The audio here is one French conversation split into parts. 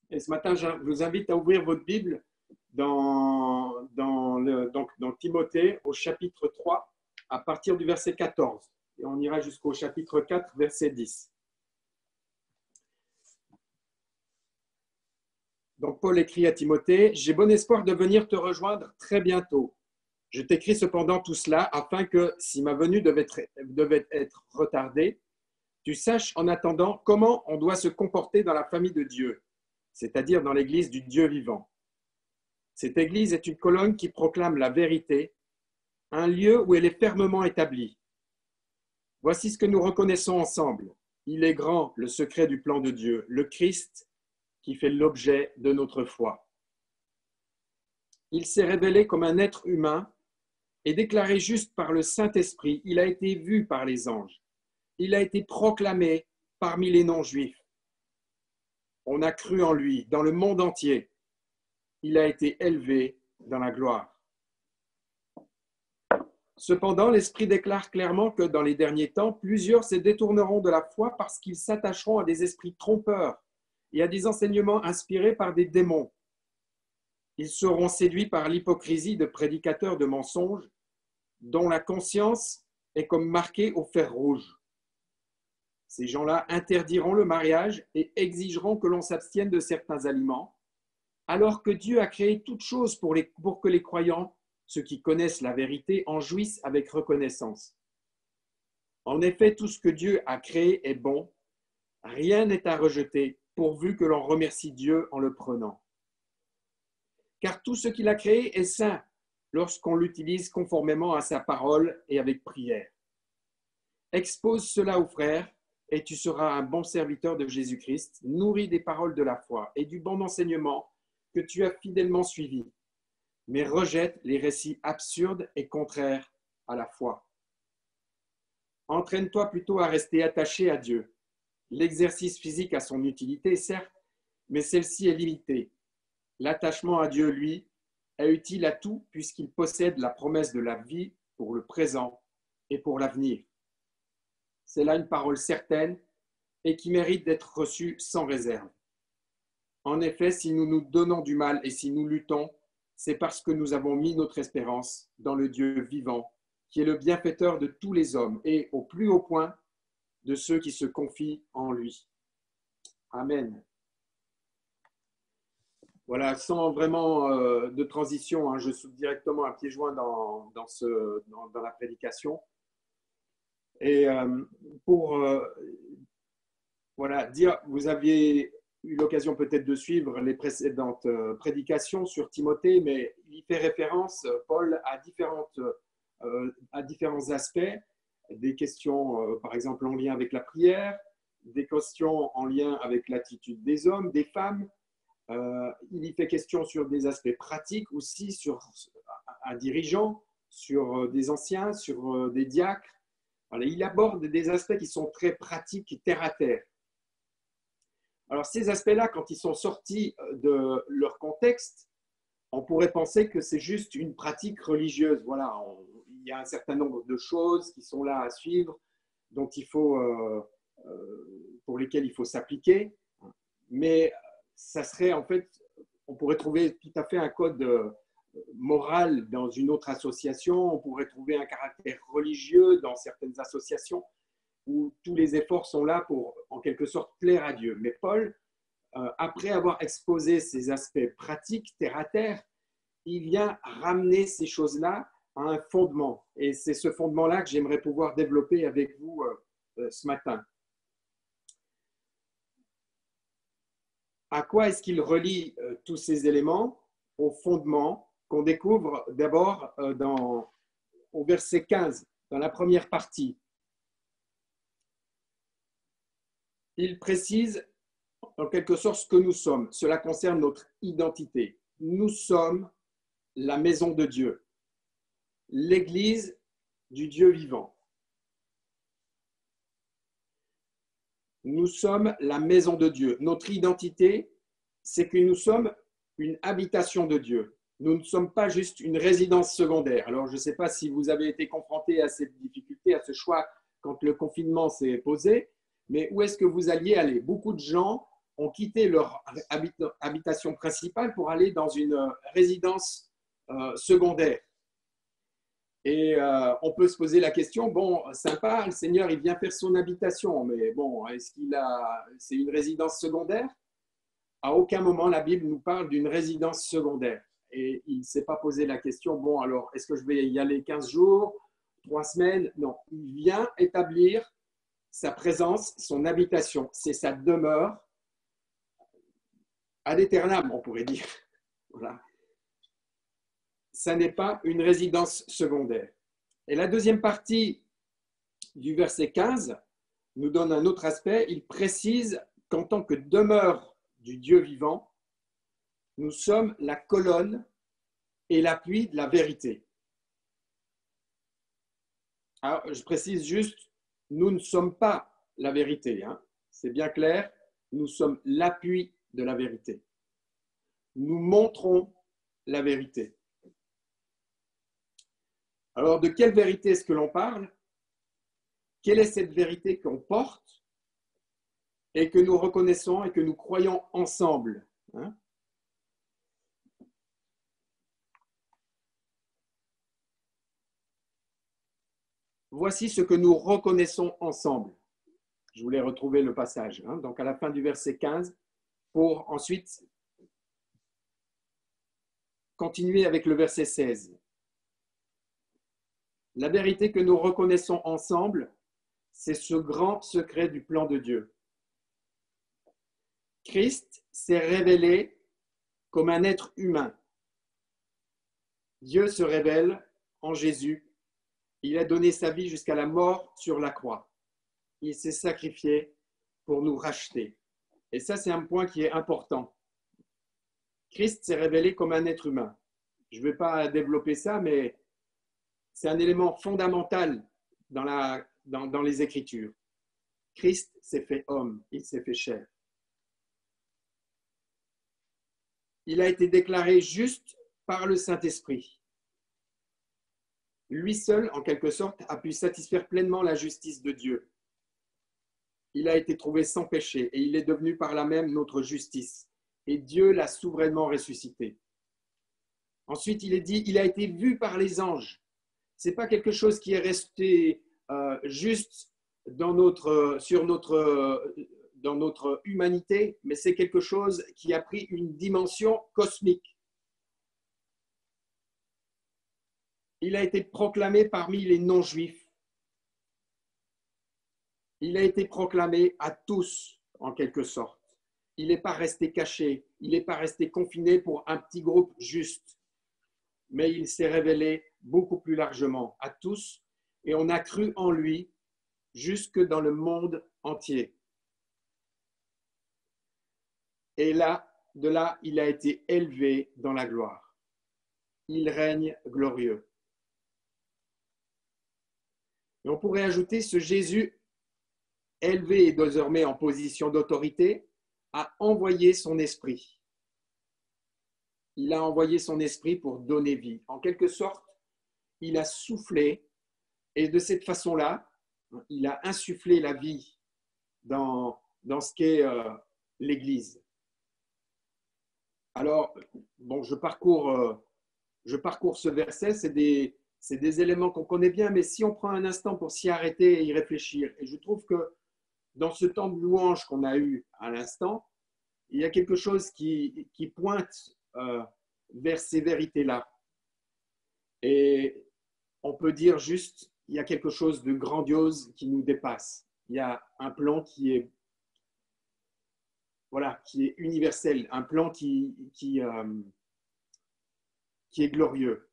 Et ce matin, je vous invite à ouvrir votre Bible dans Timothée au chapitre 3 à partir du verset 14. Et on ira jusqu'au chapitre 4, verset 10. Donc Paul écrit à Timothée, « J'ai bon espoir de venir te rejoindre très bientôt. Je t'écris cependant tout cela afin que, si ma venue devait être retardée, tu saches en attendant comment on doit se comporter dans la famille de Dieu, c'est-à-dire dans l'Église du Dieu vivant. Cette Église est une colonne qui proclame la vérité, un lieu où elle est fermement établie. Voici ce que nous reconnaissons ensemble. Il est grand, le secret du plan de Dieu, le Christ qui fait l'objet de notre foi. Il s'est révélé comme un être humain et déclaré juste par le Saint-Esprit. Il a été vu par les anges. Il a été proclamé parmi les non-juifs. On a cru en lui dans le monde entier. Il a été élevé dans la gloire. Cependant, l'Esprit déclare clairement que dans les derniers temps, plusieurs se détourneront de la foi parce qu'ils s'attacheront à des esprits trompeurs et à des enseignements inspirés par des démons. Ils seront séduits par l'hypocrisie de prédicateurs de mensonges dont la conscience est comme marquée au fer rouge. Ces gens-là interdiront le mariage et exigeront que l'on s'abstienne de certains aliments, alors que Dieu a créé toutes choses pour que les croyants, ceux qui connaissent la vérité, en jouissent avec reconnaissance. En effet, tout ce que Dieu a créé est bon, rien n'est à rejeter, pourvu que l'on remercie Dieu en le prenant. Car tout ce qu'il a créé est saint lorsqu'on l'utilise conformément à sa parole et avec prière. Expose cela aux frères, et tu seras un bon serviteur de Jésus-Christ, nourri des paroles de la foi et du bon enseignement que tu as fidèlement suivi, mais rejette les récits absurdes et contraires à la foi. Entraîne-toi plutôt à rester attaché à Dieu. L'exercice physique a son utilité, certes, mais celle-ci est limitée. L'attachement à Dieu, lui, est utile à tout puisqu'il possède la promesse de la vie pour le présent et pour l'avenir. C'est là une parole certaine et qui mérite d'être reçue sans réserve. En effet, si nous nous donnons du mal et si nous luttons, c'est parce que nous avons mis notre espérance dans le Dieu vivant, qui est le bienfaiteur de tous les hommes et au plus haut point de ceux qui se confient en lui. Amen. Voilà, sans vraiment de transition, je saute directement à pieds joints dans la prédication. Et pour dire, vous aviez eu l'occasion peut-être de suivre les précédentes prédications sur Timothée, mais il fait référence, Paul, à différents aspects, des questions, par exemple, en lien avec la prière, des questions en lien avec l'attitude des hommes, des femmes. Il y fait question sur des aspects pratiques aussi, sur un dirigeant, sur des anciens, sur des diacres. Voilà, il aborde des aspects qui sont très pratiques et terre à terre. Alors ces aspects-là, quand ils sont sortis de leur contexte, on pourrait penser que c'est juste une pratique religieuse. Voilà, il y a un certain nombre de choses qui sont là à suivre, dont pour lesquelles il faut s'appliquer. Mais ça serait en fait, on pourrait trouver tout à fait un code moral dans une autre association, on pourrait trouver un caractère religieux dans certaines associations où tous les efforts sont là pour, en quelque sorte, plaire à Dieu. Mais Paul, après avoir exposé ces aspects pratiques, terre à terre, il vient ramener ces choses-là à un fondement. Et c'est ce fondement-là que j'aimerais pouvoir développer avec vous ce matin. À quoi est-ce qu'il relie tous ces éléments? Au fondement qu'on découvre d'abord au verset 15, dans la première partie. Il précise en quelque sorte ce que nous sommes. Cela concerne notre identité. Nous sommes la maison de Dieu, l'Église du Dieu vivant. Nous sommes la maison de Dieu. Notre identité, c'est que nous sommes une habitation de Dieu. Nous ne sommes pas juste une résidence secondaire. Alors, je ne sais pas si vous avez été confronté à cette difficulté, à ce choix quand le confinement s'est posé, mais où est-ce que vous alliez aller? Beaucoup de gens ont quitté leur habitation principale pour aller dans une résidence secondaire. Et on peut se poser la question, bon, sympa, le Seigneur, il vient faire son habitation, mais bon, c'est une résidence secondaire? À aucun moment, la Bible nous parle d'une résidence secondaire. Et il ne s'est pas posé la question, bon, alors, est-ce que je vais y aller 15 jours, 3 semaines? Non, il vient établir sa présence, son habitation. C'est sa demeure ad aeternam, on pourrait dire. Voilà. Ça n'est pas une résidence secondaire. Et la deuxième partie du verset 15 nous donne un autre aspect. Il précise qu'en tant que demeure du Dieu vivant, nous sommes la colonne et l'appui de la vérité. Alors, je précise juste, nous ne sommes pas la vérité, hein. C'est bien clair, nous sommes l'appui de la vérité. Nous montrons la vérité. Alors, de quelle vérité est-ce que l'on parle? Quelle est cette vérité qu'on porte et que nous reconnaissons et que nous croyons ensemble, hein? Voici ce que nous reconnaissons ensemble. Je voulais retrouver le passage, hein, donc à la fin du verset 15, pour ensuite continuer avec le verset 16. La vérité que nous reconnaissons ensemble, c'est ce grand secret du plan de Dieu. Christ s'est révélé comme un être humain. Dieu se révèle en Jésus. Il a donné sa vie jusqu'à la mort sur la croix. Il s'est sacrifié pour nous racheter. Et ça, c'est un point qui est important. Christ s'est révélé comme un être humain. Je ne vais pas développer ça, mais c'est un élément fondamental dans les Écritures. Christ s'est fait homme, il s'est fait chair. Il a été déclaré juste par le Saint-Esprit. Lui seul, en quelque sorte, a pu satisfaire pleinement la justice de Dieu. Il a été trouvé sans péché et il est devenu par là même notre justice. Et Dieu l'a souverainement ressuscité. Ensuite, il est dit, il a été vu par les anges. Ce n'est pas quelque chose qui est resté juste dans notre humanité, mais c'est quelque chose qui a pris une dimension cosmique. Il a été proclamé parmi les non-juifs. Il a été proclamé à tous, en quelque sorte. Il n'est pas resté caché, il n'est pas resté confiné pour un petit groupe juste, mais il s'est révélé beaucoup plus largement à tous et on a cru en lui jusque dans le monde entier. Et là, de là, il a été élevé dans la gloire. Il règne glorieux. Et on pourrait ajouter ce Jésus élevé et désormais en position d'autorité a envoyé son esprit. Il a envoyé son esprit pour donner vie. En quelque sorte, il a soufflé et de cette façon-là, il a insufflé la vie dans ce qu'est l'Église. Alors, bon, je parcours ce verset, c'est des éléments qu'on connaît bien, mais si on prend un instant pour s'y arrêter et y réfléchir, et je trouve que dans ce temps de louange qu'on a eu à l'instant, il y a quelque chose qui pointe vers ces vérités-là. Et on peut dire juste, il y a quelque chose de grandiose qui nous dépasse. Il y a un plan qui est universel, un plan qui est glorieux.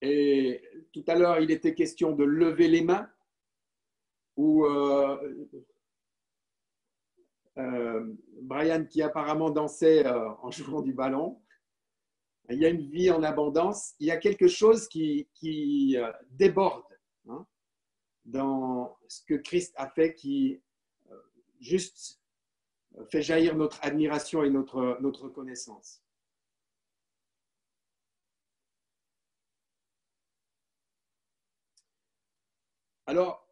Et tout à l'heure, il était question de lever les mains, ou Brian qui apparemment dansait en jouant du ballon. Il y a une vie en abondance, il y a quelque chose qui déborde, hein, dans ce que Christ a fait, qui juste fait jaillir notre admiration et notre connaissance. Alors,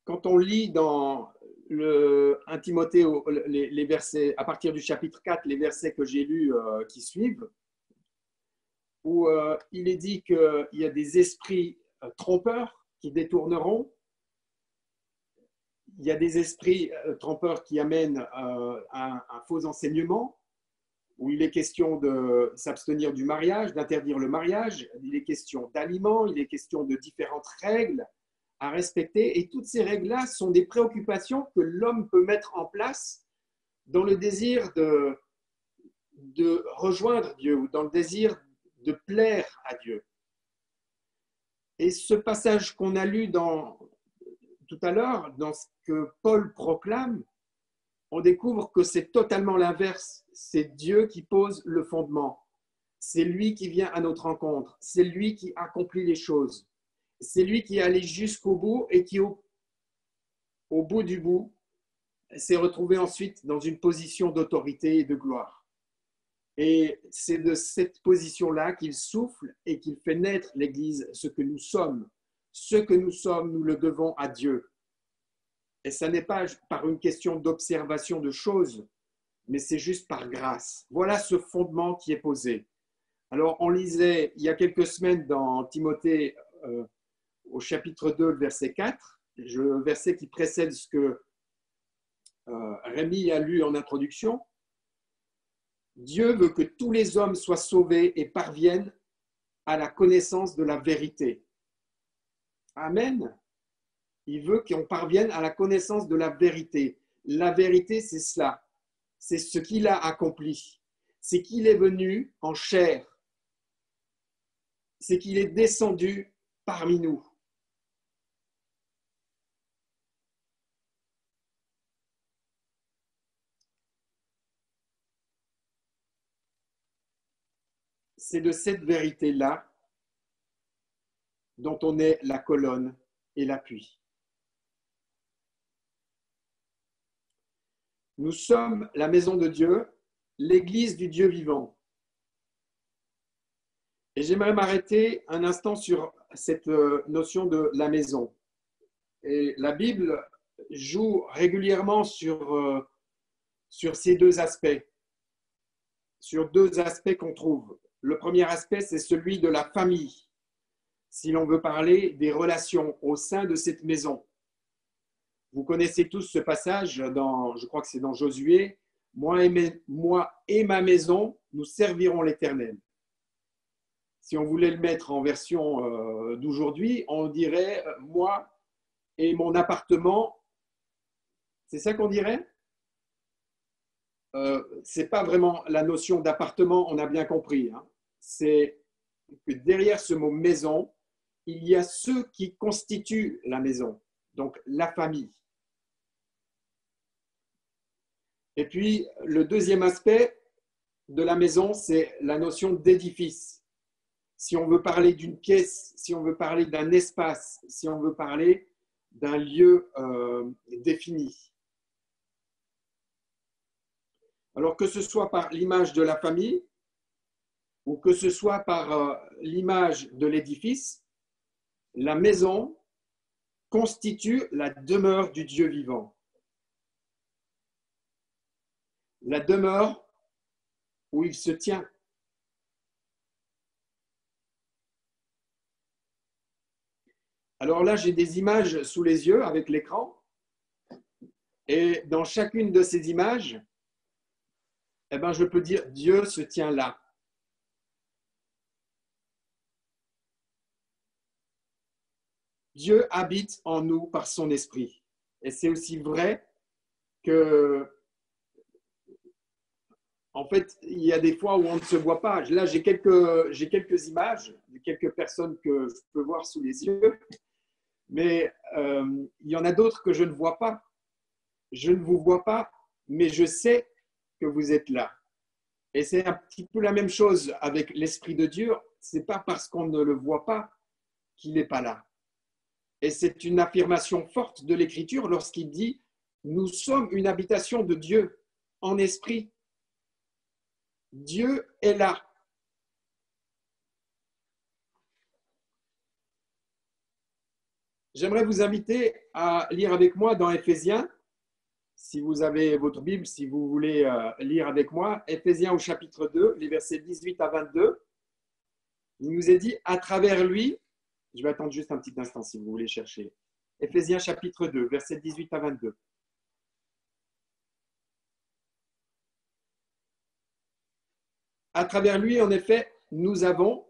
quand on lit dans 1 Timothée, les versets, à partir du chapitre 4, les versets que j'ai lus qui suivent, où il est dit qu'il y a des esprits trompeurs qui détourneront. Il y a des esprits trompeurs qui amènent un faux enseignement, où il est question de s'abstenir du mariage, d'interdire le mariage, il est question d'aliments, il est question de différentes règles à respecter. Et toutes ces règles-là sont des préoccupations que l'homme peut mettre en place dans le désir de rejoindre Dieu ou dans le désir de plaire à Dieu. Et ce passage qu'on a lu tout à l'heure, dans ce que Paul proclame, on découvre que c'est totalement l'inverse. C'est Dieu qui pose le fondement. C'est lui qui vient à notre rencontre. C'est lui qui accomplit les choses. C'est lui qui est allé jusqu'au bout et qui, au bout du bout, s'est retrouvé ensuite dans une position d'autorité et de gloire. Et c'est de cette position-là qu'il souffle et qu'il fait naître l'Église, ce que nous sommes. Ce que nous sommes, nous le devons à Dieu. Et ça n'est pas par une question d'observation de choses, mais c'est juste par grâce. Voilà ce fondement qui est posé. Alors, on lisait il y a quelques semaines dans Timothée au chapitre 2, verset 4, le verset qui précède ce que Rémi a lu en introduction. Dieu veut que tous les hommes soient sauvés et parviennent à la connaissance de la vérité. Amen. Il veut qu'on parvienne à la connaissance de la vérité. La vérité, c'est cela. C'est ce qu'il a accompli. C'est qu'il est venu en chair. C'est qu'il est descendu parmi nous. C'est de cette vérité-là dont on est la colonne et l'appui. Nous sommes la maison de Dieu, l'église du Dieu vivant. Et j'aimerais m'arrêter un instant sur cette notion de la maison. Et la Bible joue régulièrement sur ces deux aspects, qu'on trouve. Le premier aspect, c'est celui de la famille, si l'on veut parler des relations au sein de cette maison. Vous connaissez tous ce passage, je crois que c'est dans Josué, moi et ma maison, nous servirons l'Éternel. Si on voulait le mettre en version d'aujourd'hui, on dirait moi et mon appartement. C'est ça qu'on dirait? C'est pas vraiment la notion d'appartement, on a bien compris. Hein. C'est que derrière ce mot maison, il y a ceux qui constituent la maison, donc la famille. Et puis, le deuxième aspect de la maison, c'est la notion d'édifice. Si on veut parler d'une pièce, si on veut parler d'un espace, si on veut parler d'un lieu défini. Alors que ce soit par l'image de la famille ou que ce soit par l'image de l'édifice, la maison constitue la demeure du Dieu vivant. La demeure où il se tient. Alors là, j'ai des images sous les yeux avec l'écran. Et dans chacune de ces images, eh ben, je peux dire Dieu se tient là. Dieu habite en nous par son esprit. Et c'est aussi vrai que, en fait, il y a des fois où on ne se voit pas. Là, j'ai quelques images de quelques personnes que je peux voir sous les yeux, mais il y en a d'autres que je ne vois pas. Je ne vous vois pas, mais je sais que vous êtes là. Et c'est un petit peu la même chose avec l'Esprit de Dieu. Ce n'est pas parce qu'on ne le voit pas qu'il n'est pas là. Et c'est une affirmation forte de l'Écriture lorsqu'il dit « Nous sommes une habitation de Dieu en esprit ». Dieu est là. J'aimerais vous inviter à lire avec moi dans Éphésiens, Si vous avez votre Bible, si vous voulez lire avec moi, Éphésiens au chapitre 2, les versets 18 à 22, il nous est dit, à travers lui, je vais attendre juste un petit instant si vous voulez chercher, Éphésiens chapitre 2, versets 18 à 22. À travers lui, en effet, nous avons,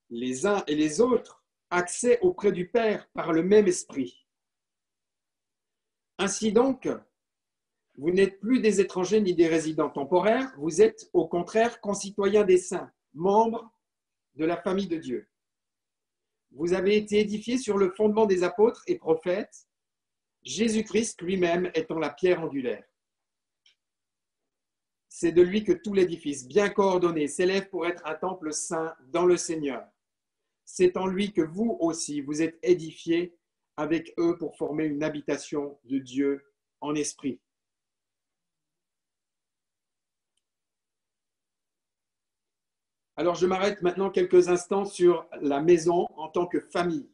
les uns et les autres, accès auprès du Père par le même esprit. Ainsi donc, vous n'êtes plus des étrangers ni des résidents temporaires, vous êtes au contraire concitoyens des saints, membres de la famille de Dieu. Vous avez été édifiés sur le fondement des apôtres et prophètes, Jésus-Christ lui-même étant la pierre angulaire. C'est de lui que tout l'édifice, bien coordonné, s'élève pour être un temple saint dans le Seigneur. C'est en lui que vous aussi, vous êtes édifiés avec eux pour former une habitation de Dieu en esprit. Alors, je m'arrête maintenant quelques instants sur la maison en tant que famille.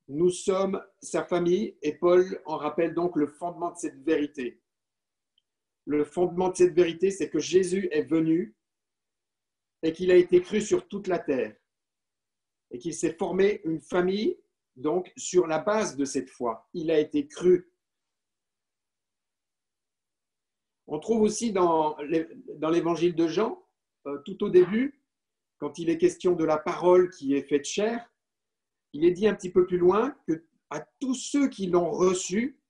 Nous sommes sa famille et Paul en rappelle donc le fondement de cette vérité. Le fondement de cette vérité, c'est que Jésus est venu et qu'il a été cru sur toute la terre et qu'il s'est formé une famille donc sur la base de cette foi. Il a été cru. On trouve aussi dans l'évangile de Jean, tout au début, quand il est question de la parole qui est faite chair, il est dit un petit peu plus loin que à tous ceux qui l'ont reçu,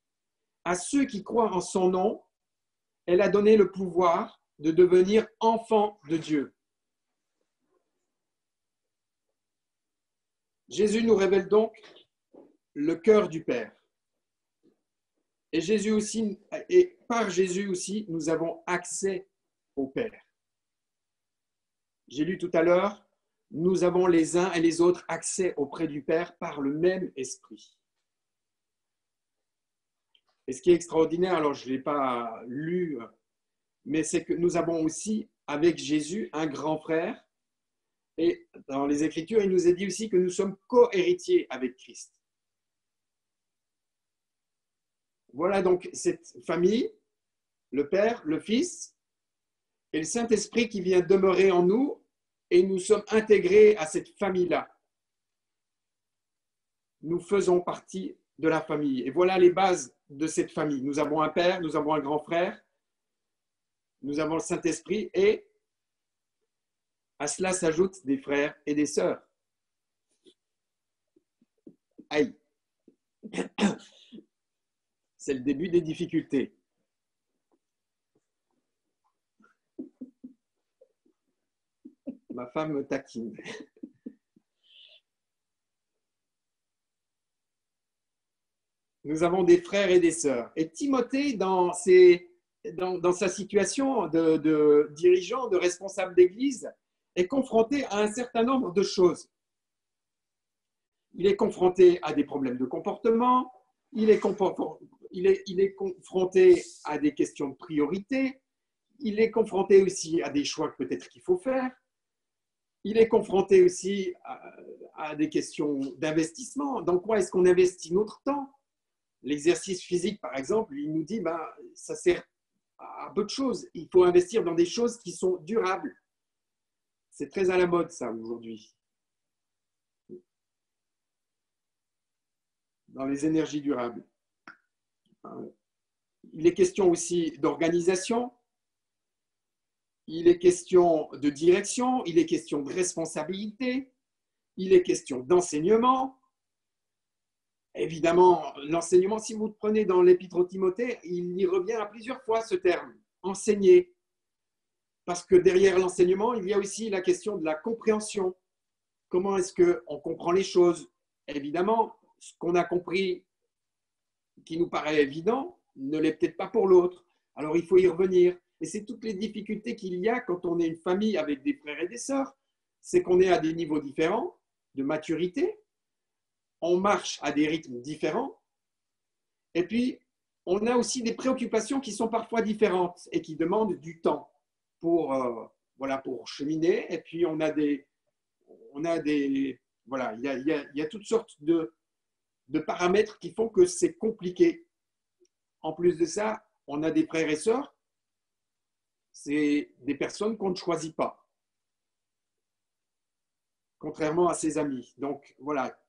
à ceux qui croient en son nom, elle a donné le pouvoir de devenir enfants de Dieu. Jésus nous révèle donc le cœur du Père. Et Jésus aussi, et par Jésus aussi, nous avons accès au Père. J'ai lu tout à l'heure, nous avons les uns et les autres accès auprès du Père par le même esprit. Et ce qui est extraordinaire, alors je ne l'ai pas lu, mais c'est que nous avons aussi avec Jésus un grand frère. Et dans les Écritures, il nous est dit aussi que nous sommes co-héritiers avec Christ. Voilà donc cette famille, le Père, le Fils et le Saint-Esprit qui vient demeurer en nous et nous sommes intégrés à cette famille-là. Nous faisons partie de la famille. Et voilà les bases de cette famille. Nous avons un Père, nous avons un grand frère, nous avons le Saint-Esprit et à cela s'ajoutent des frères et des sœurs. Aïe! C'est le début des difficultés. Ma femme me taquine. Nous avons des frères et des sœurs. Et Timothée, dans sa situation de dirigeant, de responsable d'église, est confronté à un certain nombre de choses. Il est confronté à des problèmes de comportement, il est confronté à des questions de priorité, il est confronté aussi à des choix que peut-être qu'il faut faire, il est confronté aussi à des questions d'investissement. Dans quoi est-ce qu'on investit notre temps? L'exercice physique, par exemple, il nous dit ça sert à peu de choses. Il faut investir dans des choses qui sont durables. C'est très à la mode, ça, aujourd'hui. Dans les énergies durables. Il est question aussi d'organisation, il est question de direction, il est question de responsabilité, il est question d'enseignement. Évidemment, l'enseignement, si vous le prenez dans l'Épître aux Timothée, il y revient à plusieurs fois ce terme, enseigner. Parce que derrière l'enseignement, il y a aussi la question de la compréhension. Comment est-ce qu'on comprend les choses? Évidemment, ce qu'on a compris qui nous paraît évident ne l'est peut-être pas pour l'autre. Alors, il faut y revenir. Et c'est toutes les difficultés qu'il y a quand on est une famille avec des frères et des sœurs. C'est qu'on est à des niveaux différents de maturité. On marche à des rythmes différents. Et puis, on a aussi des préoccupations qui sont parfois différentes et qui demandent du temps pour cheminer. Et puis, il y a toutes sortes de de paramètres qui font que c'est compliqué. En plus de ça, on a des frères et sœurs, c'est des personnes qu'on ne choisit pas, contrairement à ses amis. Donc voilà,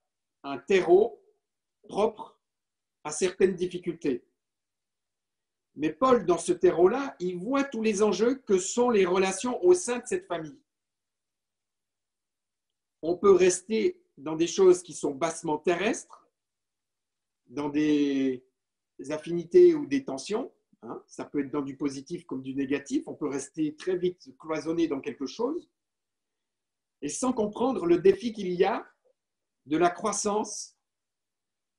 un terreau propre à certaines difficultés. Mais Paul, dans ce terreau-là, il voit tous les enjeux que sont les relations au sein de cette famille. On peut rester dans des choses qui sont bassement terrestres, dans des affinités ou des tensions. Hein, ça peut être dans du positif comme du négatif. On peut rester très vite cloisonné dans quelque chose et sans comprendre le défi qu'il y a de la croissance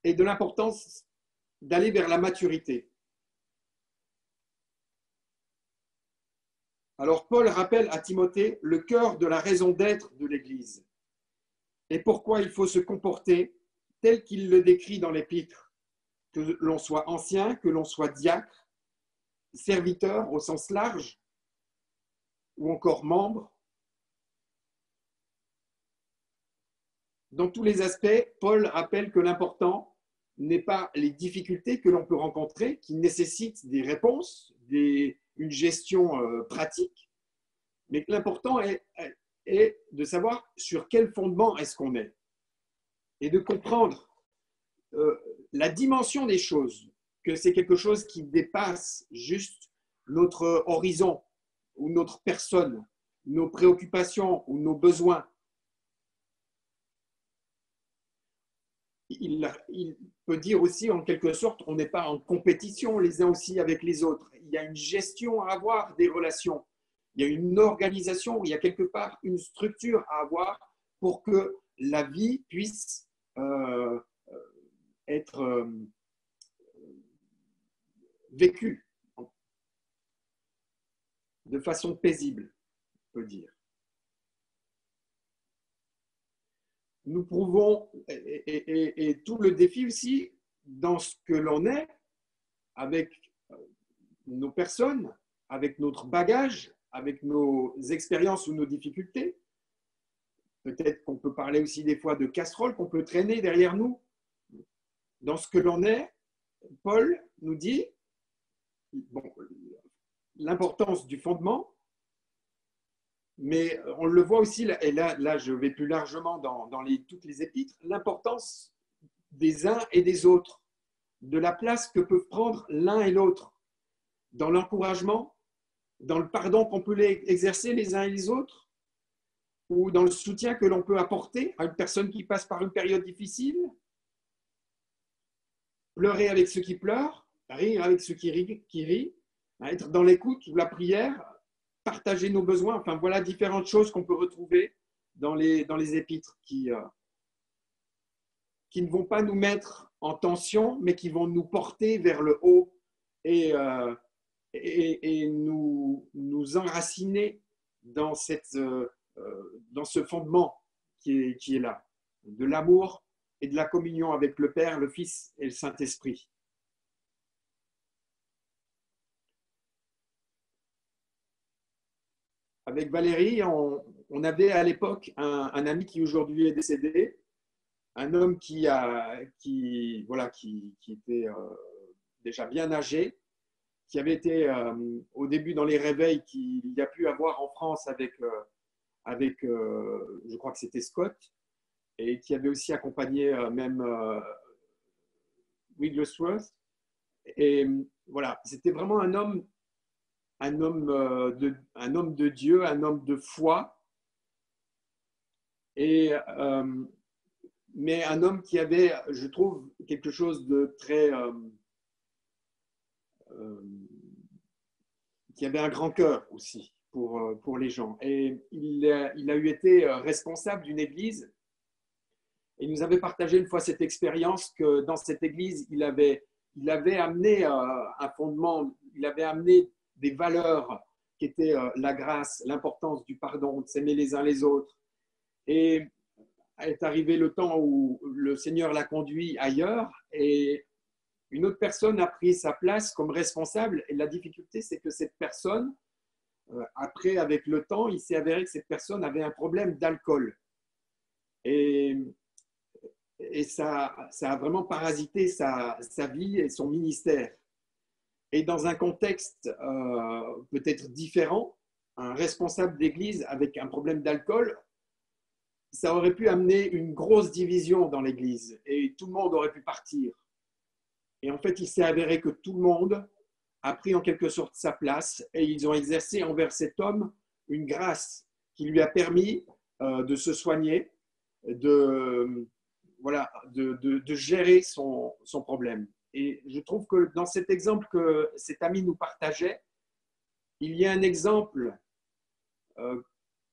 et de l'importance d'aller vers la maturité. Alors Paul rappelle à Timothée le cœur de la raison d'être de l'Église et pourquoi il faut se comporter tel qu'il le décrit dans l'Épître, que l'on soit ancien, que l'on soit diacre, serviteur au sens large ou encore membre. Dans tous les aspects, Paul rappelle que l'important n'est pas les difficultés que l'on peut rencontrer, qui nécessitent des réponses, une gestion pratique, mais que l'important est de savoir sur quel fondement est-ce qu'on est et de comprendre la dimension des choses, que c'est quelque chose qui dépasse juste notre horizon ou notre personne, nos préoccupations ou nos besoins. Il peut dire aussi, en quelque sorte, on n'est pas en compétition les uns aussi avec les autres. Il y a une gestion à avoir des relations. Il y a une organisation, il y a quelque part une structure à avoir pour que la vie puisse être vécue de façon paisible, on peut dire. Nous prouvons, et tout le défi aussi, dans ce que l'on est, avec nos personnes, avec notre bagage, avec nos expériences ou nos difficultés. Peut-être qu'on peut parler aussi des fois de casseroles qu'on peut traîner derrière nous. Dans ce que l'on est, Paul nous dit l'importance du fondement, mais on le voit aussi, et là je vais plus largement dans toutes les épîtres, l'importance des uns et des autres, de la place que peuvent prendre l'un et l'autre, dans l'encouragement, dans le pardon qu'on peut exercer les uns et les autres, ou dans le soutien que l'on peut apporter à une personne qui passe par une période difficile, pleurer avec ceux qui pleurent, rire avec ceux qui rient, être dans l'écoute ou la prière, partager nos besoins. Enfin, voilà différentes choses qu'on peut retrouver dans les épîtres qui ne vont pas nous mettre en tension, mais qui vont nous porter vers le haut et nous enraciner dans ce fondement qui est là, de l'amour et de la communion avec le Père, le Fils et le Saint-Esprit. Avec Valérie, on avait à l'époque un ami qui aujourd'hui est décédé, un homme qui était déjà bien âgé, qui avait été au début dans les réveils qu'il y a pu avoir en France avec je crois que c'était Scott, et qui avait aussi accompagné même Wigglesworth. Et voilà, c'était vraiment un homme de Dieu, un homme de foi, mais un homme qui avait, je trouve, quelque chose de très... qui avait un grand cœur aussi pour les gens. Et il a eu été responsable d'une église. Et il nous avait partagé une fois cette expérience que dans cette église, il avait amené un fondement, il avait amené des valeurs qui étaient la grâce, l'importance du pardon, de s'aimer les uns les autres. Et est arrivé le temps où le Seigneur l'a conduit ailleurs et une autre personne a pris sa place comme responsable. Et la difficulté, c'est que cette personne, après, avec le temps, il s'est avéré que cette personne avait un problème d'alcool. Et et ça a vraiment parasité sa vie et son ministère. Et dans un contexte peut-être différent, un responsable d'église avec un problème d'alcool, ça aurait pu amener une grosse division dans l'église et tout le monde aurait pu partir. Et en fait, il s'est avéré que tout le monde a pris en quelque sorte sa place et ils ont exercé envers cet homme une grâce qui lui a permis de se soigner, voilà, de gérer son problème. Et je trouve que dans cet exemple que cet ami nous partageait, il y a un exemple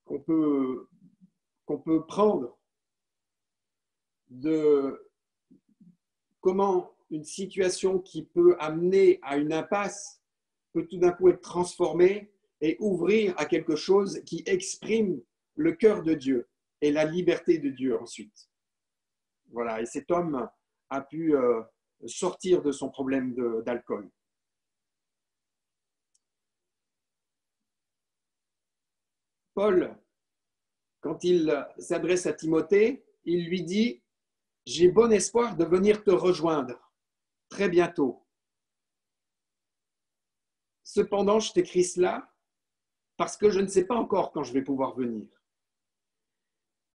qu'on peut prendre de comment une situation qui peut amener à une impasse peut tout d'un coup être transformée et ouvrir à quelque chose qui exprime le cœur de Dieu et la liberté de Dieu ensuite. Voilà, et cet homme a pu sortir de son problème d'alcool. Paul, quand il s'adresse à Timothée, il lui dit « J'ai bon espoir de venir te rejoindre très bientôt. Cependant, je t'écris cela parce que je ne sais pas encore quand je vais pouvoir venir. »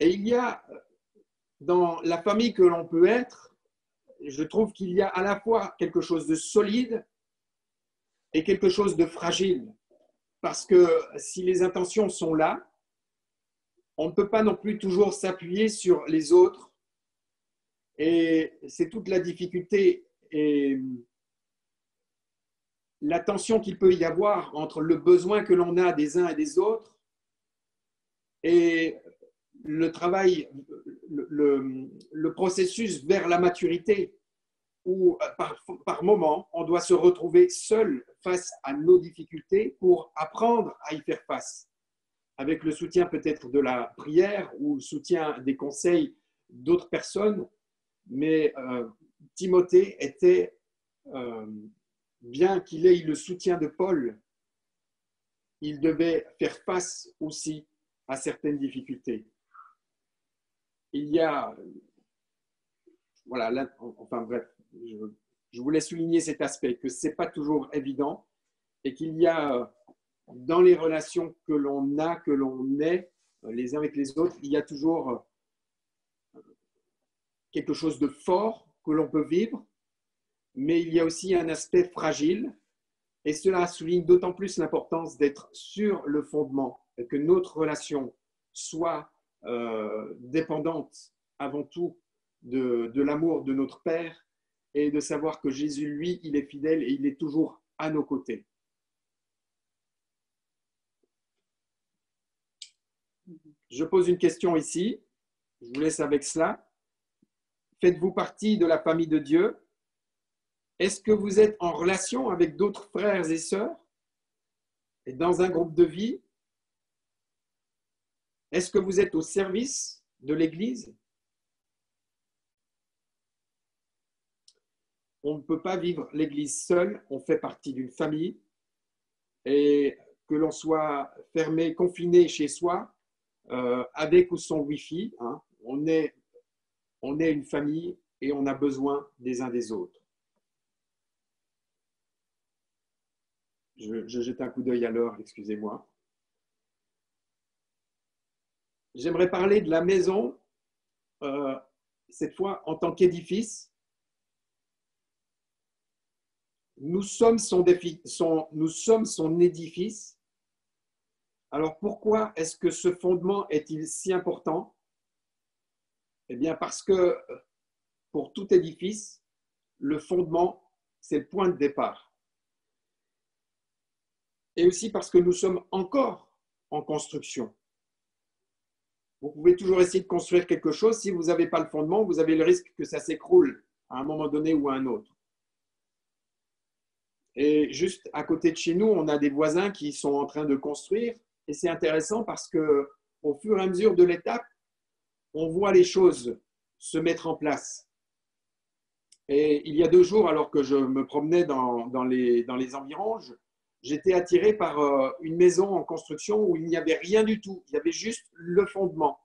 Et il y a dans la famille que l'on peut être, je trouve qu'il y a à la fois quelque chose de solide et quelque chose de fragile. Parce que si les intentions sont là, on ne peut pas non plus toujours s'appuyer sur les autres. Et c'est toute la difficulté et la tension qu'il peut y avoir entre le besoin que l'on a des uns et des autres et le travail, le processus vers la maturité où par moment, on doit se retrouver seul face à nos difficultés pour apprendre à y faire face, avec le soutien peut-être de la prière ou le soutien des conseils d'autres personnes. Mais Timothée était, bien qu'il ait le soutien de Paul, il devait faire face aussi à certaines difficultés. Il y a, voilà, là, enfin bref, je voulais souligner cet aspect, que ce n'est pas toujours évident et qu'il y a dans les relations que l'on a, que l'on est les uns avec les autres, il y a toujours quelque chose de fort que l'on peut vivre, mais il y a aussi un aspect fragile et cela souligne d'autant plus l'importance d'être sur le fondement et que notre relation soit dépendante avant tout de l'amour de notre Père et de savoir que Jésus, lui, il est fidèle et il est toujours à nos côtés. Je pose une question ici. Je vous laisse avec cela. Faites-vous partie de la famille de Dieu? Est-ce que vous êtes en relation avec d'autres frères et sœurs et dans un groupe de vie? Est-ce que vous êtes au service de l'Église? On ne peut pas vivre l'Église seul, on fait partie d'une famille et que l'on soit fermé, confiné chez soi, avec ou sans Wi-Fi, hein, on est une famille et on a besoin des uns des autres. Je jette un coup d'œil à l'heure, excusez-moi. J'aimerais parler de la maison, cette fois en tant qu'édifice. Nous sommes son édifice. Alors pourquoi est-ce que ce fondement est-il si important? Eh bien parce que pour tout édifice, le fondement, c'est le point de départ. Et aussi parce que nous sommes encore en construction. Vous pouvez toujours essayer de construire quelque chose. Si vous n'avez pas le fondement, vous avez le risque que ça s'écroule à un moment donné ou à un autre. Et juste à côté de chez nous, on a des voisins qui sont en train de construire. Et c'est intéressant parce qu'au fur et à mesure de l'étape, on voit les choses se mettre en place. Et il y a 2 jours, alors que je me promenais dans les environs, j'étais attiré par une maison en construction où il n'y avait rien du tout. Il y avait juste le fondement.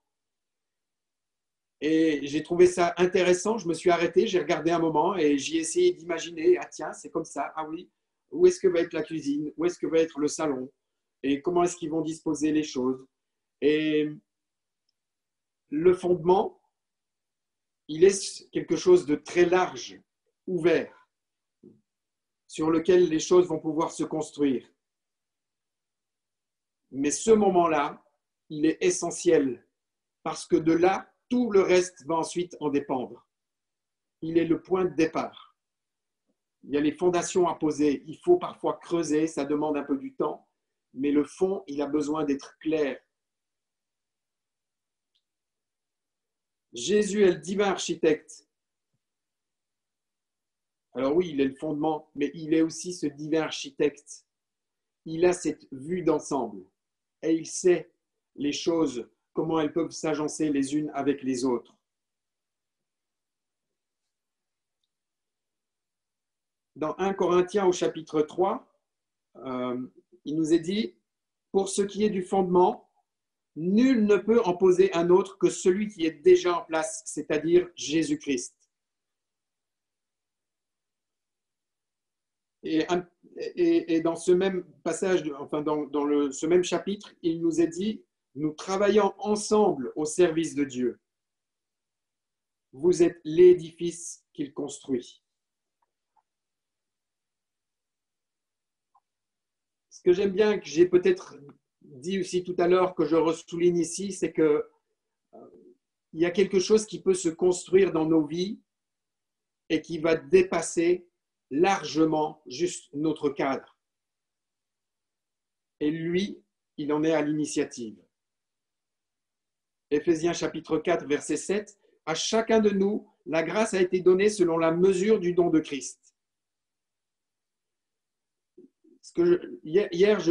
Et j'ai trouvé ça intéressant. Je me suis arrêté, j'ai regardé un moment et j'ai essayé d'imaginer, ah tiens, c'est comme ça, ah oui, où est-ce que va être la cuisine, où est-ce que va être le salon, et comment est-ce qu'ils vont disposer les choses. Et le fondement, il est quelque chose de très large, ouvert, sur lequel les choses vont pouvoir se construire. Mais ce moment-là, il est essentiel parce que de là, tout le reste va ensuite en dépendre. Il est le point de départ. Il y a les fondations à poser. Il faut parfois creuser, ça demande un peu du temps, mais le fond, il a besoin d'être clair. Jésus est le divin architecte. Alors oui, il est le fondement, mais il est aussi ce divin architecte. Il a cette vue d'ensemble et il sait les choses, comment elles peuvent s'agencer les unes avec les autres. Dans 1 Corinthiens au chapitre 3, il nous est dit, pour ce qui est du fondement, nul ne peut en poser un autre que celui qui est déjà en place, c'est-à-dire Jésus-Christ. Et dans ce même passage, enfin dans ce même chapitre, il nous est dit, nous travaillons ensemble au service de Dieu. Vous êtes l'édifice qu'il construit. Ce que j'aime bien, que j'ai peut-être dit aussi tout à l'heure, que je ressouligne ici, c'est que il y a quelque chose qui peut se construire dans nos vies et qui va dépasser largement juste notre cadre. Et lui, il en est à l'initiative. Éphésiens chapitre 4, verset 7, à chacun de nous, la grâce a été donnée selon la mesure du don de Christ. Hier,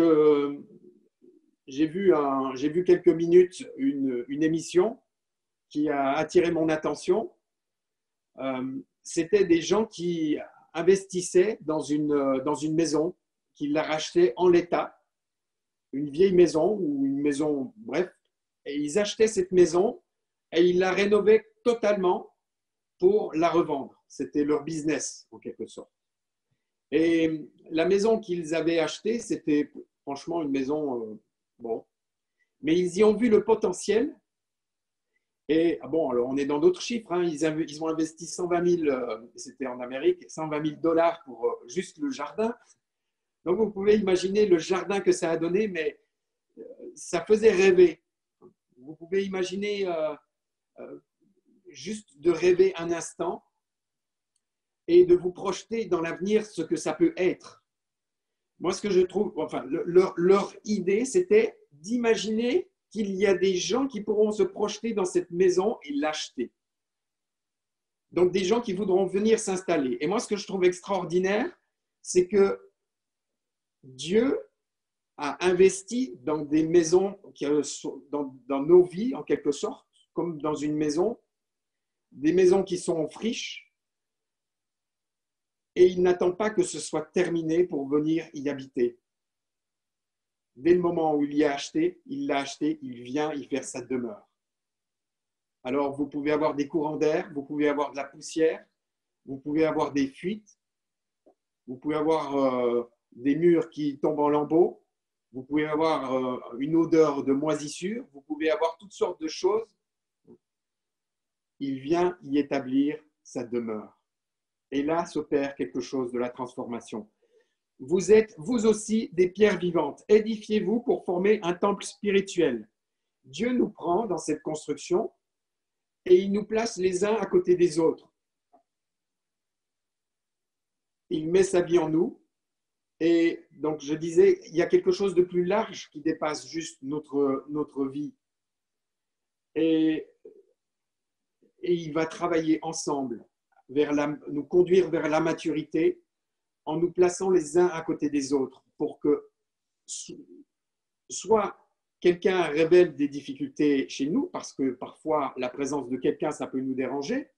j'ai vu quelques minutes une émission qui a attiré mon attention. C'était des gens qui investissaient dans une maison, qui la rachetaient en l'état, une vieille maison ou une maison, bref, et ils achetaient cette maison et ils la rénovaient totalement pour la revendre. C'était leur business, en quelque sorte. Et la maison qu'ils avaient achetée, c'était franchement une maison, bon, mais ils y ont vu le potentiel. Et bon, alors on est dans d'autres chiffres, hein, ils ont investi 120 000, c'était en Amérique, 120 000 dollars pour juste le jardin. Donc vous pouvez imaginer le jardin que ça a donné, mais ça faisait rêver. Vous pouvez imaginer juste de rêver un instant et de vous projeter dans l'avenir ce que ça peut être. Moi, ce que je trouve, enfin, leur idée, c'était d'imaginer qu'il y a des gens qui pourront se projeter dans cette maison et l'acheter. Donc, des gens qui voudront venir s'installer. Et moi, ce que je trouve extraordinaire, c'est que Dieu a investi dans des maisons, dans nos vies, en quelque sorte, comme dans une maison, des maisons qui sont en friche, et il n'attend pas que ce soit terminé pour venir y habiter. Dès le moment où il l'a acheté, il vient y faire sa demeure. Alors, vous pouvez avoir des courants d'air, vous pouvez avoir de la poussière, vous pouvez avoir des fuites, vous pouvez avoir des murs qui tombent en lambeaux, vous pouvez avoir une odeur de moisissure, vous pouvez avoir toutes sortes de choses. Il vient y établir sa demeure. Et là s'opère quelque chose de la transformation. Vous êtes, vous aussi, des pierres vivantes. Édifiez-vous pour former un temple spirituel. Dieu nous prend dans cette construction et il nous place les uns à côté des autres. Il met sa vie en nous. Et donc, je disais, il y a quelque chose de plus large qui dépasse juste notre vie. Et il va travailler ensemble, nous conduire vers la maturité en nous plaçant les uns à côté des autres pour que soit quelqu'un révèle des difficultés chez nous, parce que parfois la présence de quelqu'un, ça peut nous déranger,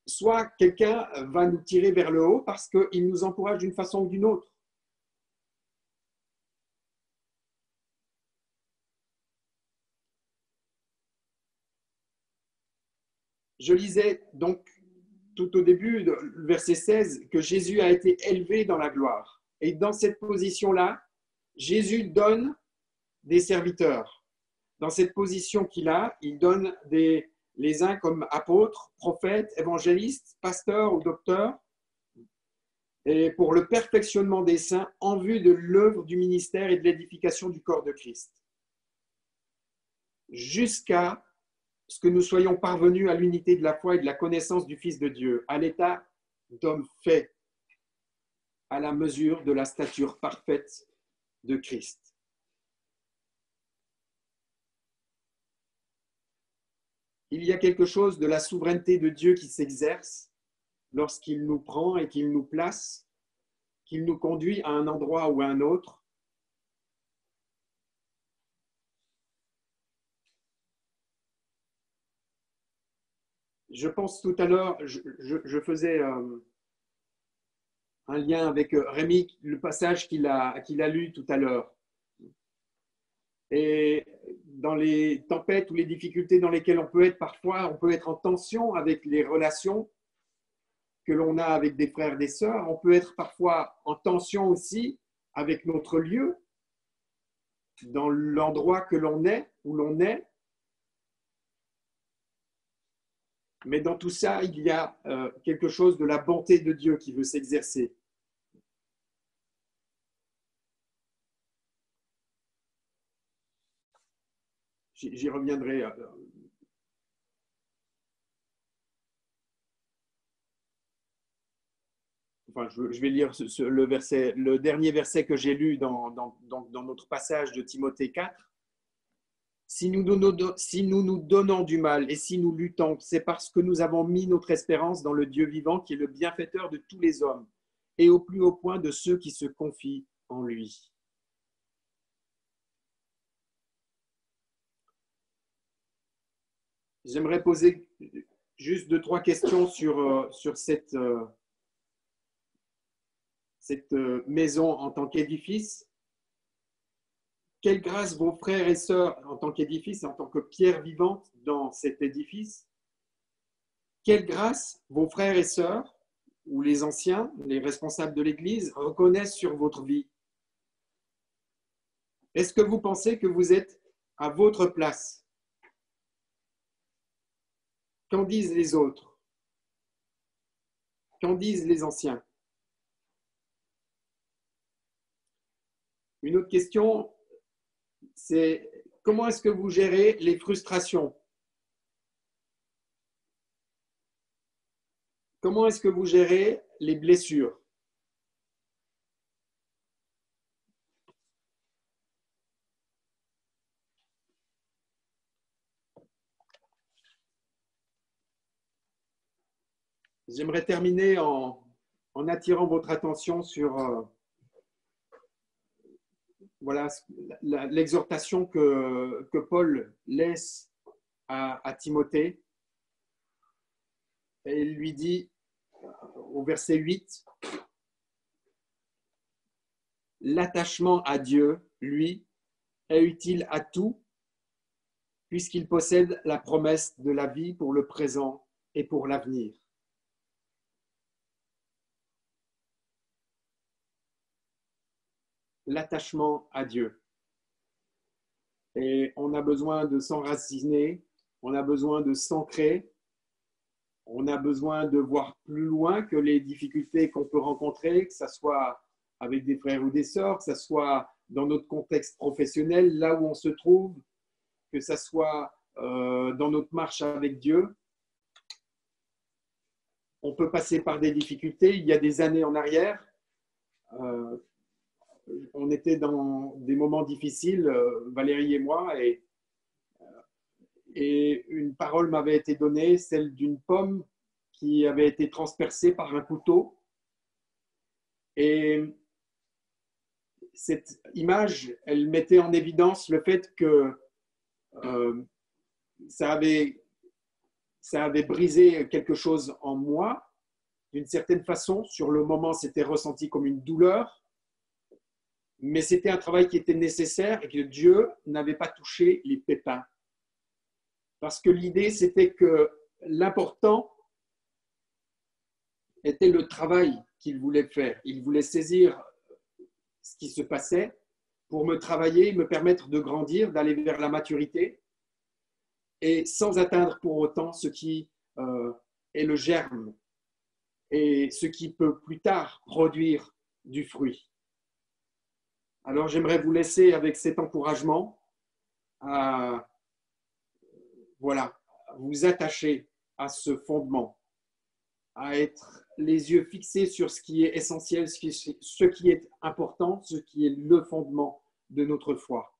soit quelqu'un va nous tirer vers le haut parce qu'il nous encourage d'une façon ou d'une autre. Je lisais donc tout au début, le verset 16, que Jésus a été élevé dans la gloire. Et dans cette position-là, Jésus donne des serviteurs. Dans cette position qu'il a, il donne les uns comme apôtres, prophètes, évangélistes, pasteurs ou docteurs, et pour le perfectionnement des saints en vue de l'œuvre du ministère et de l'édification du corps de Christ. Jusqu'à ce que nous soyons parvenus à l'unité de la foi et de la connaissance du Fils de Dieu, à l'état d'homme fait, à la mesure de la stature parfaite de Christ. Il y a quelque chose de la souveraineté de Dieu qui s'exerce lorsqu'il nous prend et qu'il nous place, qu'il nous conduit à un endroit ou à un autre. Je pense tout à l'heure, je faisais un lien avec Rémi, le passage qu'il a lu tout à l'heure. Et dans les tempêtes ou les difficultés dans lesquelles on peut être parfois, on peut être en tension avec les relations que l'on a avec des frères et des sœurs. On peut être parfois en tension aussi avec notre lieu, dans l'endroit que l'on est, où l'on est. Mais dans tout ça, il y a quelque chose de la bonté de Dieu qui veut s'exercer. J'y reviendrai. Enfin, je vais lire le dernier verset que j'ai lu dans notre passage de Timothée 4. Si nous nous donnons du mal et si nous luttons, c'est parce que nous avons mis notre espérance dans le Dieu vivant qui est le bienfaiteur de tous les hommes et au plus haut point de ceux qui se confient en lui. J'aimerais poser juste 2-3 questions sur cette maison en tant qu'édifice. Quelle grâce vos frères et sœurs en tant qu'édifice, en tant que pierre vivante dans cet édifice? Quelle grâce vos frères et sœurs ou les anciens, les responsables de l'Église reconnaissent sur votre vie? Est-ce que vous pensez que vous êtes à votre place? Qu'en disent les autres? Qu'en disent les anciens? Une autre question, c'est comment est-ce que vous gérez les frustrations? Comment est-ce que vous gérez les blessures? J'aimerais terminer en attirant votre attention sur voilà, l'exhortation que Paul laisse à Timothée. Et il lui dit au verset 8, « L'attachement à Dieu, lui, est utile à tout, puisqu'il possède la promesse de la vie pour le présent et pour l'avenir. » L'attachement à Dieu. Et on a besoin de s'enraciner, on a besoin de s'ancrer, on a besoin de voir plus loin que les difficultés qu'on peut rencontrer, que ce soit avec des frères ou des sœurs, que ce soit dans notre contexte professionnel, là où on se trouve, que ce soit dans notre marche avec Dieu. On peut passer par des difficultés. Il y a des années en arrière, on était dans des moments difficiles, Valérie et moi, et une parole m'avait été donnée, celle d'une pomme qui avait été transpercée par un couteau. Et cette image, elle mettait en évidence le fait que ça avait brisé quelque chose en moi. D'une certaine façon, sur le moment, c'était ressenti comme une douleur, mais c'était un travail qui était nécessaire et que Dieu n'avait pas touché les pépins. Parce que l'idée, c'était que l'important était le travail qu'il voulait faire. Il voulait saisir ce qui se passait pour me travailler, me permettre de grandir, d'aller vers la maturité, et sans atteindre pour autant ce qui est le germe et ce qui peut plus tard produire du fruit. Alors j'aimerais vous laisser avec cet encouragement à voilà, vous attacher à ce fondement, à être les yeux fixés sur ce qui est essentiel, ce qui est important, ce qui est le fondement de notre foi.